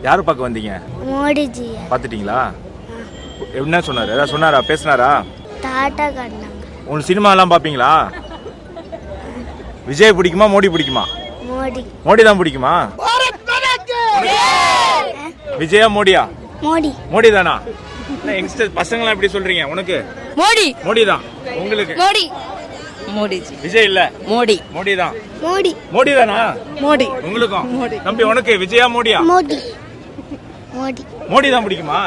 யாரை பார்க்க வந்தீங்க? மோடிஜி. பார்த்துட்டீங்களா? என்ன சொன்னாரு? ஏதாவது சொன்னாரா? பேசினாரா? டாட்டா காட்டினாங்க. உங்களுக்கு சினிமாலாம் பார்ப்பீங்களா? விஜய் பிடிக்குமா மோடி பிடிக்குமா? மோடி. மோடி தான் பிடிக்குமா? விஜயா மோடியா? மோடி. மோடி தானா? யங்ஸ்டர் பசங்களாம் எப்படி சொல்றீங்க? உனக்கு மோடி. மோடி தான். உங்களுக்கு? மோடி. மோடிஜி. விஜய் இல்ல, மோடி. மோடி தான். மோடி. மோடி தானா? மோடி. உங்களுக்கும்? தம்பி உனக்கு விஜயா மோடியா? மோடி. மோடி. மோடி தான் பிடிக்குமா?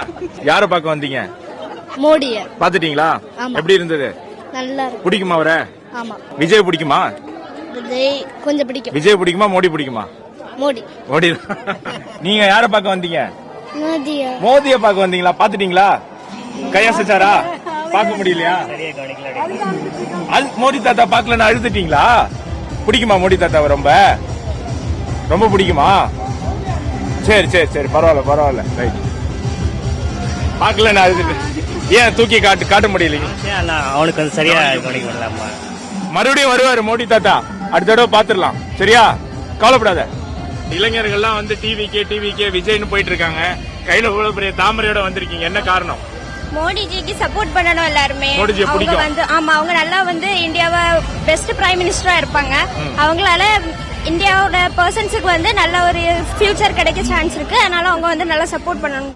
யாரை பார்க்க வந்தீங்க? மோடிய. பாத்துட்டீங்களா? ஆமா. எப்படி இருந்தது? நல்லா இருக்கு. பிடிக்குமா அவரை? ஆமா. விஜய் பிடிக்குமா? விஜய் கொஞ்சம் பிடிக்கும். விஜய் பிடிக்குமா மோடி பிடிக்குமா? மோடி. மோடி தான். நீங்க யாரை பார்க்க வந்தீங்க? மோடியா. மோதிய பார்க்க வந்தீங்களா? பாத்துட்டீங்களா? கையசைச்சாரா? பார்க்க முடியலையா? மோடி தாத்தா பார்க்கலன்னு அழுதுட்டீங்களா? பிடிக்குமா மோடி தாத்தாவை? ரொம்ப ரொம்ப பிடிக்குமா? சரி சரி சரி, பரவாயில்ல ரைட். பார்க்கலன்னு அழுதுட்டு ஏன் தூக்கி காட்ட முடியலைங்க? அவனுக்கு வந்து சரியா கவனிக்க முடியலம்மா. மறுபடியும் வருவாரு மோடி தாத்தா, அடுத்த தடவை பாத்துடலாம். சரியா? கவலைப்படாத. இளைஞர்கள்லாம் வந்து டிவிக்கே விஜய்னு போயிட்டு இருக்காங்க. கையில இவ்வளவு பெரிய தாமரையோட வந்திருக்கீங்க, என்ன காரணம்? மோடிஜிக்கு சப்போர்ட் பண்ணணும் எல்லாருமே. மோடிஜியை அவங்க பிடிக்கும். வந்து அவங்க நல்லா வந்து இந்தியாவை பெஸ்ட் பிரைம் மினிஸ்டரா இருப்பாங்க. அவங்களால இந்தியாவோட பர்சன்ஸுக்கு வந்து நல்ல ஒரு ஃபியூச்சர் கிடைக்க சான்ஸ் இருக்கு. அதனால அவங்க வந்து நல்லா சப்போர்ட் பண்ணணும்.